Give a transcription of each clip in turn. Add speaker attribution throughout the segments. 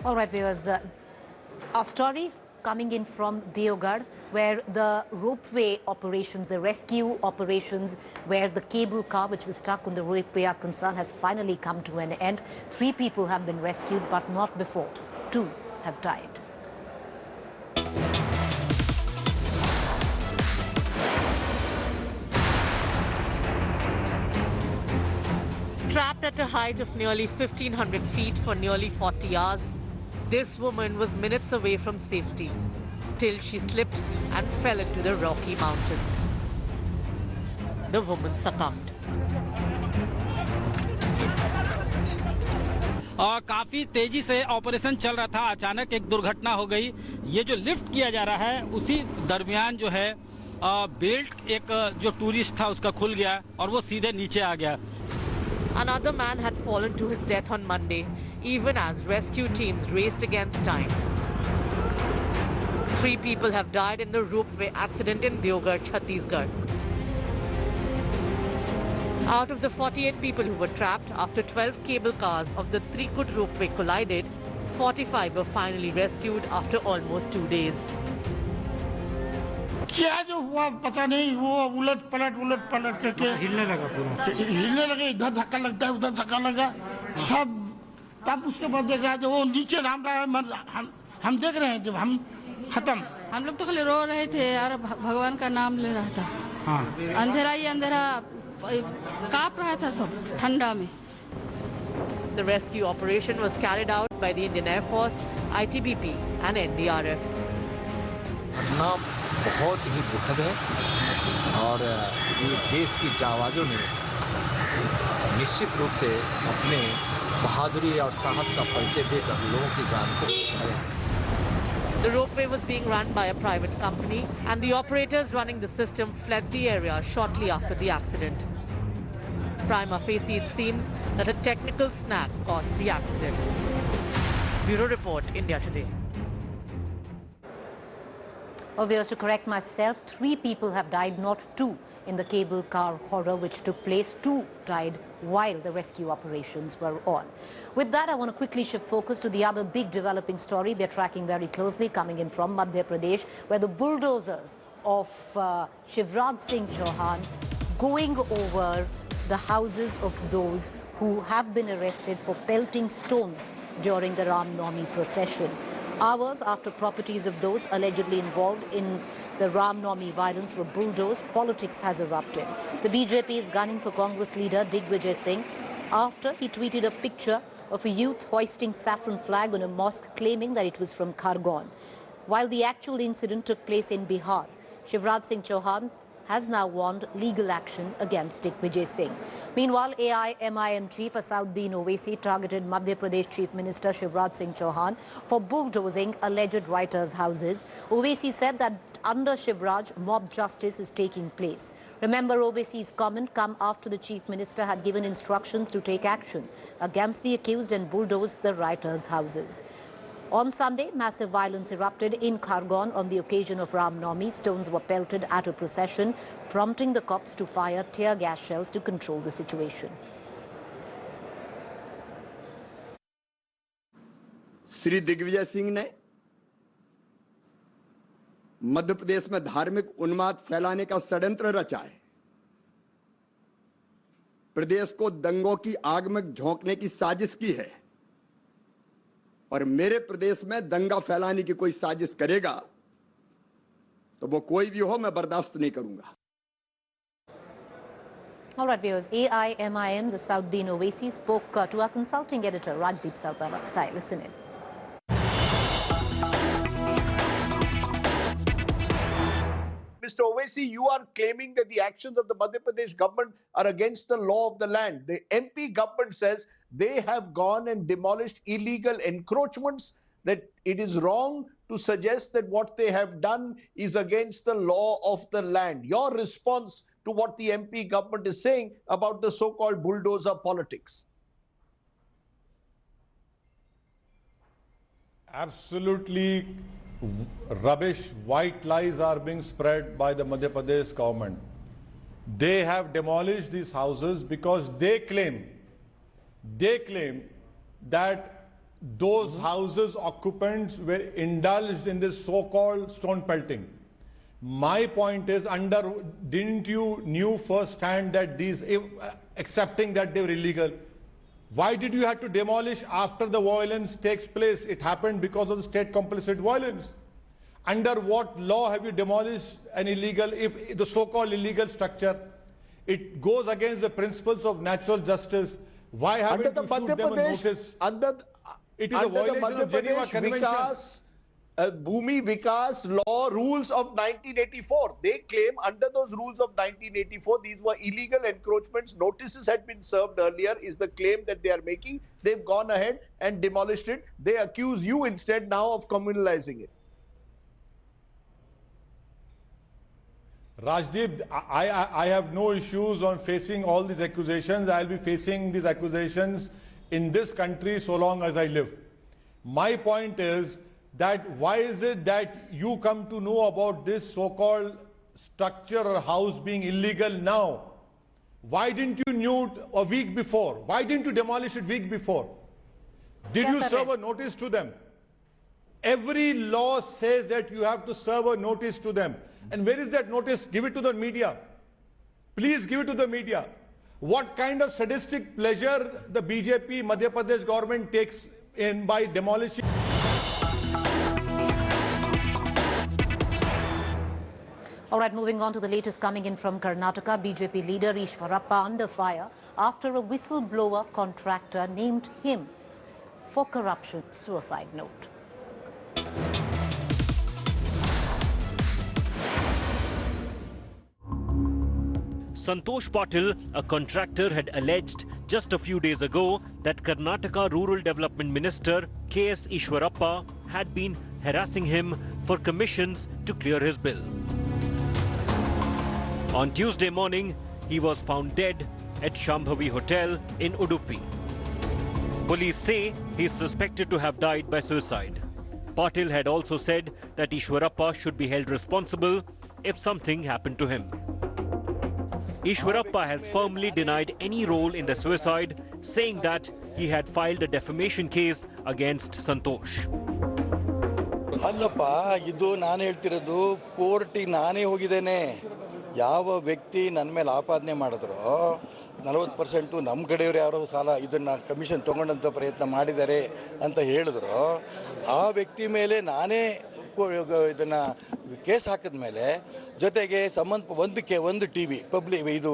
Speaker 1: All right, viewers, our story coming in from Deoghar, where the ropeway operations, the rescue operations, where the cable car which was stuck on the ropeway are concerned, has finally come to an end. 3 people have been rescued, but not before. 2 have died.
Speaker 2: Trapped at a height of nearly 1,500 feet for nearly 40 hours, this woman was minutes away from safety till she slipped and fell into the Rocky Mountains. The woman succumbed.
Speaker 3: काफ़ी तेजी से operation चल रहा था, अचानक एक दुर्घटना हो गई। ये जो लिफ्ट किया जा रहा है उसी दरमियान जो है बेल्ट एक जो टूरिस्ट था उसका खुल गया और वो सीधे नीचे आ गया।
Speaker 2: Another man had fallen to his death on Monday, even as rescue teams raced against time. 3 people have died in the ropeway accident in Deoghar, Chhattisgarh. Out of the 48 people who were trapped after 12 cable cars of the Trikut ropeway collided, 45 were finally rescued after almost 2 days.
Speaker 4: क्या जो हुआ पता नहीं, वो उलट पलट करके हिलने लगे, इधर धक्का लगता है, उधर धक्का लगा सब। तब उसके बाद देख रहा है वो नीचे नाम रहा है, हम देख रहे हैं जब हम खत्म।
Speaker 5: हम लोग तो खाली रो रहे थे और भगवान का नाम ले रहा था। अंधेरा ही अंधेरा, कांप रहा था सब ठंडा में।
Speaker 2: The rescue operation was carried out by the Indian Air Force, ITBP and NDRF.
Speaker 6: घटना बहुत ही दुखद है और ये देश की जांबाजों ने निश्चित रूप से अपने बहादुरी और साहस का परिचय देकर लोगों की जान को बचाया।
Speaker 2: The ropeway was being run by a private company and the operators running the system fled the area shortly after the accident. Prima facie, it seems that a technical snag caused the accident. Bureau Report, India Today.
Speaker 1: Obvious to correct myself, 3 people have died, not 2, in the cable car horror which took place. 2 died while the rescue operations were on. With that, I want to quickly shift focus to the other big developing story we are tracking very closely, coming in from Madhya Pradesh, where the bulldozers of Shivraj Singh Chauhan going over the houses of those who have been arrested for pelting stones during the Ram Navami procession. Hours after properties of those allegedly involved in the Ram Navami violence were bulldozed, politics has erupted. The BJP is gunning for Congress leader Digvijay Singh after he tweeted a picture of a youth hoisting saffron flag on a mosque claiming that it was from Khargon. While the actual incident took place in Bihar, Shivraj Singh Chauhan has now warned legal action against Digvijay Singh. Meanwhile, AIMIM chief Asauddin Owaisi targeted Madhya Pradesh Chief Minister Shivraj Singh Chauhan for bulldozing alleged writers' houses. Owaisi said that under Shivraj, mob justice is taking place. Remember, Owaisi's comment come after the Chief Minister had given instructions to take action against the accused and bulldoze the writers' houses. On Sunday, massive violence erupted in Khargon on the occasion of Ram Navami. Stones were pelted at a procession, prompting the cops to fire tear gas shells to control the situation.
Speaker 7: Shri Digvijay Singh ने मध्य प्रदेश में धार्मिक उन्माद फैलाने का षड्यंत्र रचा है। प्रदेश को दंगों की आग में झोंकने की साजिश की है और मेरे प्रदेश में दंगा फैलाने की कोई साजिश करेगा तो वो कोई भी हो, मैं बर्दाश्त नहीं करूंगा।
Speaker 1: All right, viewers, AIMIM's Asauddin Owaisi spoke to our consulting editor Rajdeep Sai. Listen in.
Speaker 8: Mr. Owaisi, you are claiming that the actions of the Madhya Pradesh government are against the law of the land. The MP government says they have gone and demolished illegal encroachments, that it is wrong to suggest that what they have done is against the law of the land. Your response to what the MP government is saying about the so-called bulldozer politics?
Speaker 9: Absolutely rubbish, white lies are being spread by the Madhya Pradesh government. They have demolished these houses because they claim that those houses occupants were indulged in this so-called stone pelting. My point is, didn't you knew firsthand that these, accepting that they were illegal, why did you have to demolish after the violence takes place? It happened because of the state complicit violence. Under what law have you demolished an illegal, if the so-called illegal structure? It goes against the principles of natural justice. Why haven't you issued them a notice? It is a violation of Geneva Convention.
Speaker 8: Bhumi Vikas law rules of 1984. They claim under those rules of 1984, these were illegal encroachments. Notices had been served earlier, is the claim that they are making. They've gone ahead and demolished it. They accuse you instead now of communalizing it.
Speaker 9: Rajdeep, I have no issues on facing all these accusations. I'll be facing these accusations in this country so long as I live. My point is that why is it that you come to know about this so-called structure or house being illegal now? Why didn't you know it a week before? Why didn't you demolish it a week before? Did you serve a notice to them? Every law says that you have to serve a notice to them. And where is that notice? Give it to the media. Please give it to the media. What kind of sadistic pleasure the BJP Madhya Pradesh government takes in by demolishing?
Speaker 1: All right, moving on to the latest coming in from Karnataka. BJP leader Ishwarappa under fire after a whistleblower contractor named him for corruption. Suicide note.
Speaker 10: Santosh Patil, a contractor, had alleged just a few days ago that Karnataka Rural Development Minister K.S. Ishwarappa had been harassing him for commissions to clear his bill. On Tuesday morning, he was found dead at Shambhavi Hotel in Udupi. Police say he is suspected to have died by suicide. Patil had also said that Ishwarappa should be held responsible if something happened to him. Ishwarappa has firmly denied any role in the suicide, saying that he had filed a defamation case against Santosh.
Speaker 11: ಅಲ್ಲಪ್ಪ ಇದು ನಾನು ಹೇಳ್ತಿರೋದು ಕೋರ್ಟಿಗೆ ನಾನೇ ಹೋಗಿದ್ದೇನೆ ಯಾವ ವ್ಯಕ್ತಿ ನನ್ನ ಮೇಲೆ ಆಪಾದನೆ ಮಾಡಿದ್ರು 40% ನಮ್ಮ ಕಡೆಯವರು ಯಾರೋ ಸಾಲ ಇದನ್ನು ಕಮಿಷನ್ ತೊಗೊಂಡಂಥ ಪ್ರಯತ್ನ ಮಾಡಿದ್ದಾರೆ ಅಂತ ಹೇಳಿದ್ರು ಆ ವ್ಯಕ್ತಿ ಮೇಲೆ ನಾನೇ ಇದನ್ನು ಕೇಸ್ ಹಾಕಿದ ಮೇಲೆ ಜೊತೆಗೆ ಒಂದು ಟಿ ವಿ ಪಬ್ಲಿಕ್ ಇದು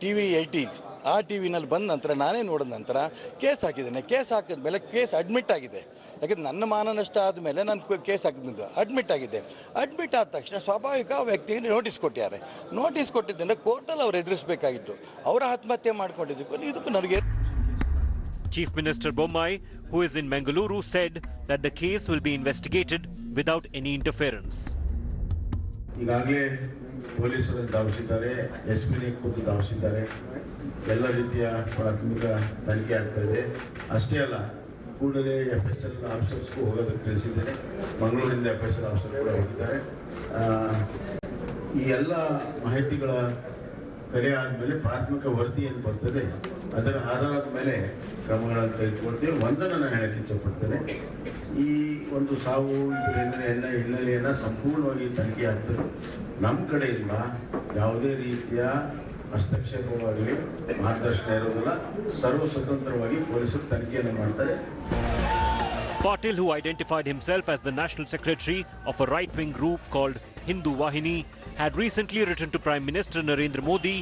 Speaker 11: TV 18 ಆ ಟಿ ವಿನಲ್ಲಿ ಬಂದ ನಂತರ ನಾನೇ ನೋಡಿದ ನಂತರ ಕೇಸ್ ಹಾಕಿದ್ದೇನೆ ಕೇಸ್ ಹಾಕಿದ ಮೇಲೆ ಕೇಸ್ ಅಡ್ಮಿಟ್ ಆಗಿದೆ ಯಾಕೆಂದರೆ ನನ್ನ ಮಾನನಷ್ಟ ಆದಮೇಲೆ ನಾನು ಕೇಸ್ ಹಾಕಿದ್ದು ಅಡ್ಮಿಟ್ ಆಗಿದೆ ಅಡ್ಮಿಟ್ ಆದ ತಕ್ಷಣ ಸ್ವಾಭಾವಿಕ ವ್ಯಕ್ತಿಗೆ ನೋಟಿಸ್ ಕೊಟ್ಟಿದ್ದಾರೆ ನೋಟಿಸ್ ಕೊಟ್ಟಿದ್ದರಿಂದ ಕೋರ್ಟಲ್ಲಿ ಅವ್ರು ಎದುರಿಸಬೇಕಾಗಿತ್ತು ಅವರ ಆತ್ಮಹತ್ಯೆ ಮಾಡ್ಕೊಂಡಿದ್ದಕ್ಕೂ ಇದಕ್ಕೂ ನನಗೆ
Speaker 10: Chief Minister Bommai, who is in Mangaluru, said that the case will be investigated without any interference.
Speaker 12: ಈಗಾಗಲೇ ಪೊಲೀಸರು ಧಾವಿಸಿದ್ದಾರೆ SP ಖುದ್ದು ಧಾವಿಸಿದ್ದಾರೆ ಎಲ್ಲ ರೀತಿಯ ಪ್ರಾಥಮಿಕ ತನಿಖೆ ಆಗ್ತಾ ಇದೆ ಅಷ್ಟೇ ಅಲ್ಲ ಕೂಡಲೇ FSL ಆಫೀಸರ್ಸ್ಗೂ ಹೋಗೋದಕ್ಕೆ ತಿಳಿಸಿದ್ದಾರೆ ಮಂಗಳೂರಿನಿಂದ FSL ಆಫೀಸರ್ ಕೂಡ ಹೋಗಿದ್ದಾರೆ ಈ ಎಲ್ಲ ಮಾಹಿತಿಗಳ ಕಲೆ ಆದಮೇಲೆ ಪ್ರಾಥಮಿಕ ವರದಿ ಏನು ಬರ್ತದೆ ಅದರ ಆಧಾರದ ಮೇಲೆ ಕ್ರಮಗಳನ್ನು ತೆಗೆದುಕೊಳ್ತೀವಿ ಒಂದನ್ನು ನಾನು ಹೇಳಕ್ಕೆ ಇಚ್ಛಪಡ್ತೇನೆ ಈ ಒಂದು ಸಾವು ಇದರ ಹಿನ್ನೆಲೆಯನ್ನು ಸಂಪೂರ್ಣವಾಗಿ ತನಿಖೆ ಆಗ್ತದೆ ನಮ್ಮ ಕಡೆಯಿಂದ ಯಾವುದೇ ರೀತಿಯ ಹಸ್ತಕ್ಷೇಪವಾಗಲಿ ಮಾರ್ಗದರ್ಶನ ಇರೋದಿಲ್ಲ ಸರ್ವ ಸ್ವತಂತ್ರವಾಗಿ ಪೊಲೀಸರು ತನಿಖೆಯನ್ನು ಮಾಡ್ತಾರೆ.
Speaker 10: Patil, who identified himself as the national secretary of a right-wing group called Hindu Wahini, had recently written to Prime Minister Narendra Modi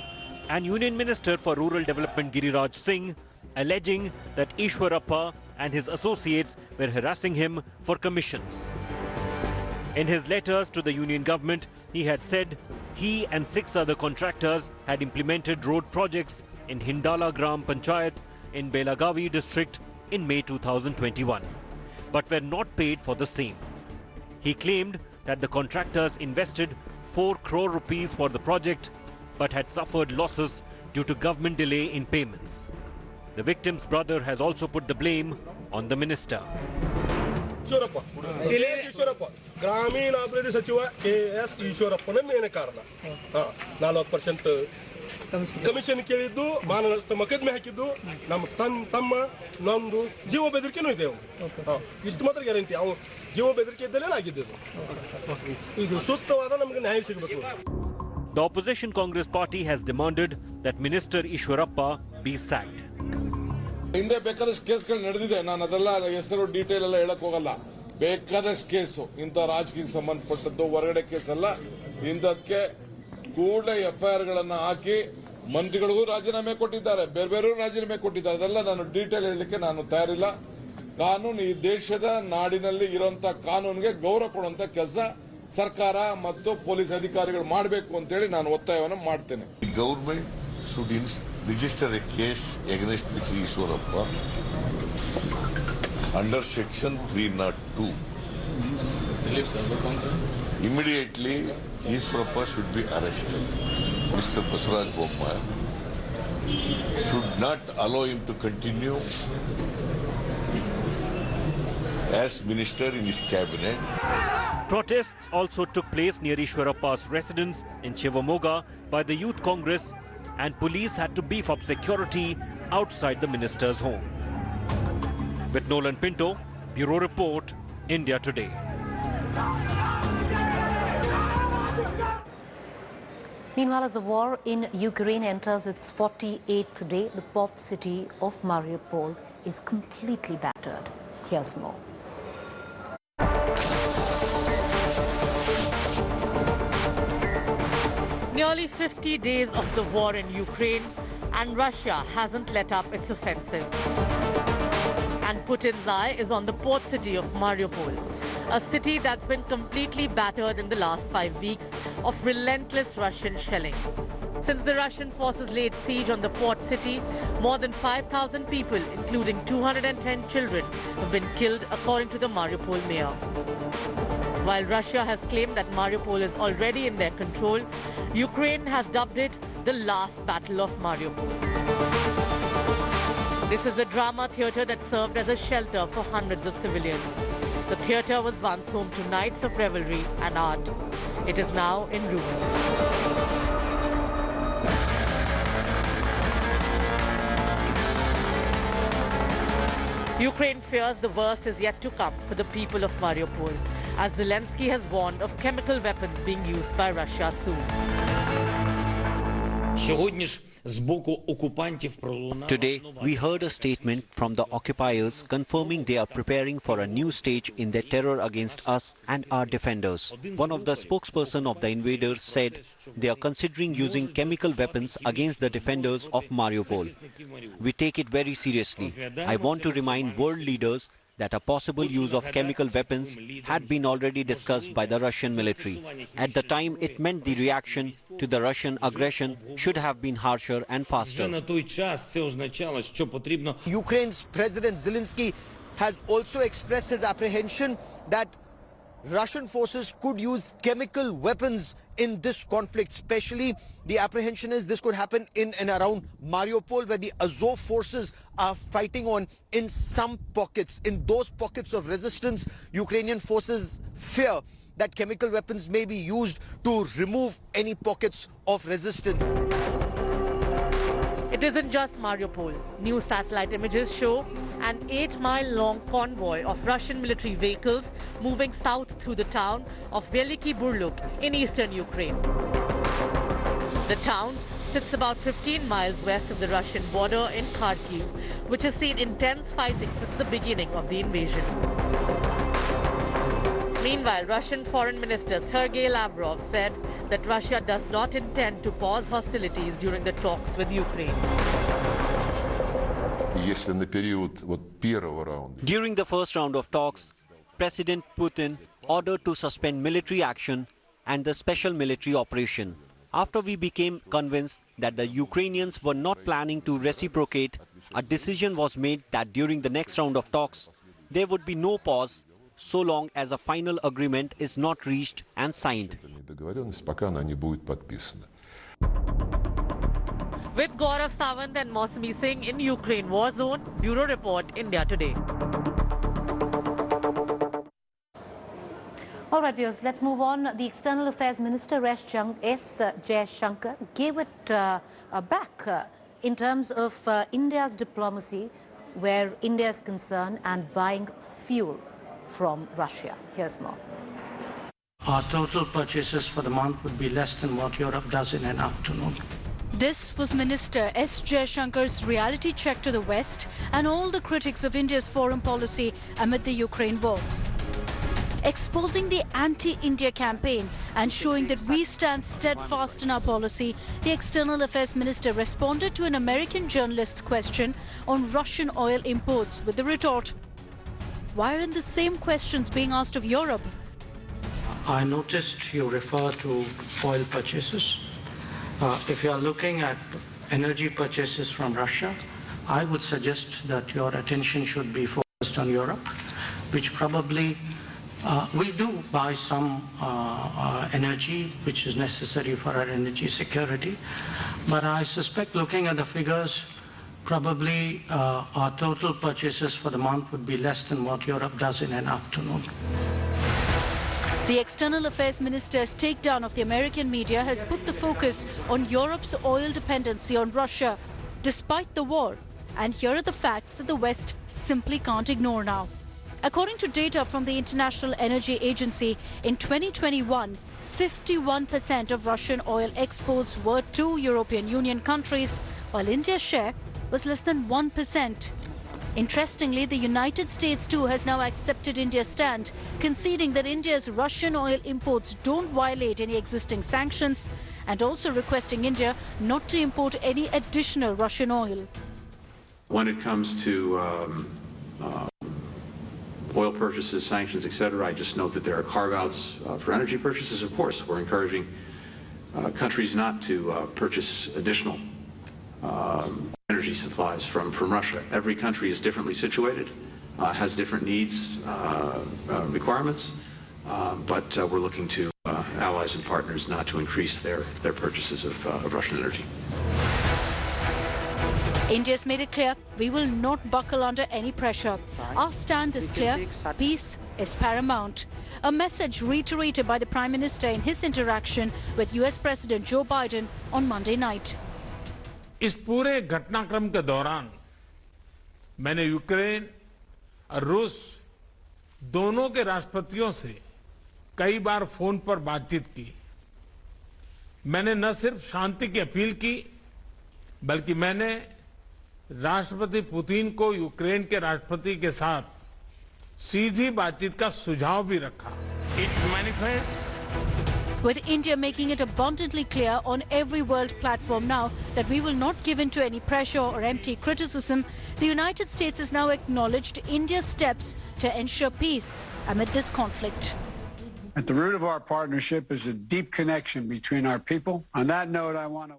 Speaker 10: and Union Minister for Rural Development Giriraj Singh, alleging that Ishwarappa and his associates were harassing him for commissions. In his letters to the Union government, he had said he and 6 other contractors had implemented road projects in Hindala Gram Panchayat in Belagavi district in May 2021, but were not paid for the same. He claimed that the contractors invested 4 crore rupees for the project but had suffered losses due to government delay in payments. The victim's brother has also put the blame on the minister.
Speaker 13: Eshwarappa ಗ್ರಾಮೀಣಾಭಿವೃದ್ಧಿ ಸಚಿವ KS ಈಶ್ವರಪ್ಪನ ಮೇನೆ ಕಾರಣ 40% commission ಕೇಳಿದ್ದು ಮಾನನಷ್ಟ ಮೊಕದ್ದಮೆ ಹಾಕಿದ್ದು ನಮ್ಮ ತಮ್ಮ ನೊಂದು ಜೀವ ಬೆದರಿಕೆನೂ ಇದೆ ಇಷ್ಟು ಮಾತ್ರ ಗ್ಯಾರಂಟಿ ಅವು ಜೀವ ಬೆದರಿಕೆ ಇದ್ದಲ್ಲೇ ಆಗಿದ್ದು ಈಗ ಸುಸ್ತವಾದ ನಮಗೆ ನ್ಯಾಯ ಸಿಗಬೇಕು.
Speaker 10: The opposition Congress party has demanded that Minister Ishwarappa be sacked.
Speaker 14: ಹಿಂದೆ ಬೇಕಾದಷ್ಟು ಕೇಸ್ಗಳು ನಡೆದಿದೆ, ನಾನು ಅದೆಲ್ಲ ಹೆಸರು ಡೀಟೇಲ್ ಎಲ್ಲ ಹೇಳಕ್ ಹೋಗಲ್ಲ. ಬೇಕಾದಷ್ಟು ಕೇಸು ಇಂಥ ರಾಜಕೀಯಕ್ಕೆ ಸಂಬಂಧಪಟ್ಟದ್ದು ಹೊರಗಡೆ ಕೇಸಲ್ಲ, ಇಂಥದಕ್ಕೆ ಕೂಡಲೇ FIR ಗಳನ್ನ ಹಾಕಿ ಮಂತ್ರಿಗಳಿಗೂ ರಾಜೀನಾಮೆ ಕೊಟ್ಟಿದ್ದಾರೆ, ಬೇರೆ ಬೇರೆ ರಾಜೀನಾಮೆ ಕೊಟ್ಟಿದ್ದಾರೆ. ಅದೆಲ್ಲ ನಾನು ಡೀಟೇಲ್ ಹೇಳಲಿಕ್ಕೆ ನಾನು ತಯಾರಿಲ್ಲ. ಕಾನೂನು ಈ ದೇಶದ ನಾಡಿನಲ್ಲಿ ಇರುವಂತ ಕಾನೂನಿಗೆ ಗೌರವ ಕೊಡುವಂತ ಕೆಲಸ ಸರ್ಕಾರ ಮತ್ತು ಪೊಲೀಸ್ ಅಧಿಕಾರಿಗಳು ಮಾಡಬೇಕು ಅಂತ ಹೇಳಿ ನಾನು ಒತ್ತಾಯವನ್ನು ಮಾಡ್ತೇನೆ.
Speaker 15: Government should register a case against Mr. Ishwarappa under section 302. Immediately, Ishwarappa should be arrested. Mr. Basaraj Bommai should not allow him to continue as minister in his cabinet.
Speaker 10: Protests also took place near Ishwarappa's residence in Shivamoga by the Youth Congress, and police had to beef up security outside the minister's home. With Nolan Pinto, Bureau Report, India Today.
Speaker 1: Meanwhile, as the war in Ukraine enters its 48th day, the port city of Mariupol is completely battered. Here's more.
Speaker 2: Nearly 50 days of the war in Ukraine, and Russia hasn't let up its offensive. And Putin's eye is on the port city of Mariupol, a city that's been completely battered in the last 5 weeks of relentless Russian shelling. Since the Russian forces laid siege on the port city, more than 5,000 people, including 210 children, have been killed, according to the Mariupol mayor. While Russia has claimed that Mariupol is already in their control, Ukraine has dubbed it the last battle of Mariupol. This is a drama theatre that served as a shelter for hundreds of civilians. The theatre was once home to nights of revelry and art. It is now in ruins. Ukraine fears the worst is yet to come for the people of Mariupol, as Zelensky has warned of chemical weapons being used by Russia soon.
Speaker 16: Today, we heard a statement from the occupiers confirming they are preparing for a new stage in their terror against us and our defenders. One of the spokesperson of the invaders said they are considering using chemical weapons against the defenders of Mariupol. We take it very seriously. I want to remind world leaders that a possible use of chemical weapons had been already discussed by the Russian military. At the time, it meant the reaction to the Russian aggression should have been harsher and faster.
Speaker 17: Ukraine's President Zelensky has also expressed his apprehension that Russian forces could use chemical weapons in this conflict. Especially, the apprehension is this could happen in and around Mariupol, where the Azov forces are fighting on in some pockets. In those pockets of resistance, Ukrainian forces fear that chemical weapons may be used to remove any pockets of resistance.
Speaker 2: It isn't just Mariupol. New satellite images show an 8-mile-long convoy of Russian military vehicles moving south through the town of Veliki Burluk in eastern Ukraine. The town sits about 15 miles west of the Russian border in Kharkiv, which has seen intense fighting since the beginning of the invasion. Meanwhile, Russian Foreign Minister Sergei Lavrov said that Russia does not intend to pause hostilities during the talks with Ukraine.
Speaker 16: During the first round of talks, President Putin ordered to suspend military action and the special military operation. After we became convinced that the Ukrainians were not planning to reciprocate, a decision was made that during the next round of talks, there would be no pause so long as a final agreement is not reached and signed.
Speaker 2: With Gaurav Sawant and Mausami Singh in Ukraine war zone, Bureau Report, India Today.
Speaker 1: All right, viewers, let's move on. The External Affairs Minister S. Jaishankar gave it back in terms of India's diplomacy, where India is concerned, and buying fuel from Russia. Here's more.
Speaker 18: Our total purchases for the month would be less than what Europe does in an afternoon.
Speaker 19: This was Minister S. Jaishankar's reality check to the West and all the critics of India's foreign policy amid the Ukraine war. Exposing the anti-India campaign and showing that we stand steadfast in our policy, the External Affairs Minister responded to an American journalist's question on Russian oil imports with the retort, why aren't the same questions being asked of Europe?
Speaker 18: I noticed you refer to oil purchases. If you are looking at energy purchases from Russia, I would suggest that your attention should be focused on Europe, which probably we do buy some energy which is necessary for our energy security, but I suspect, looking at the figures, probably our total purchases for the month would be less than what Europe does in an afternoon.
Speaker 19: The External Affairs Minister's takedown of the American media has put the focus on Europe's oil dependency on Russia, despite the war. And here are the facts that the West simply can't ignore now. According to data from the International Energy Agency, in 2021, 51% of Russian oil exports were to European Union countries, while India's share was less than 1%. Interestingly, the United States too has now accepted India's stand, conceding that India's Russian oil imports don't violate any existing sanctions, and also requesting India not to import any additional Russian oil.
Speaker 20: When it comes to oil purchases, sanctions, etc., I just note that there are carve-outs for energy purchases. Of course, we're encouraging countries not to purchase additional energy supplies from Russia. Every country is differently situated, has different needs, requirements, but we're looking to allies and partners not to increase their purchases of Russian energy.
Speaker 19: India's made it clear we will not buckle under any pressure. Our stand is clear. Peace is paramount. A message reiterated by the Prime Minister in his interaction with US President Joe Biden on Monday night.
Speaker 21: इस पूरे घटनाक्रम के दौरान मैंने Ukraine और रूस दोनों के राष्ट्रपतियों से कई बार फोन पर बातचीत की। मैंने न सिर्फ शांति की अपील की, बल्कि मैंने राष्ट्रपति पुतिन को यूक्रेन के राष्ट्रपति के साथ सीधी बातचीत का सुझाव भी रखा। It manifests
Speaker 19: with India making it abundantly clear on every world platform now that we will not give in to any pressure or empty criticism, the United States has now acknowledged India's steps to ensure peace amid this conflict.
Speaker 22: At the root of our partnership is a deep connection between our people. On that note, I want to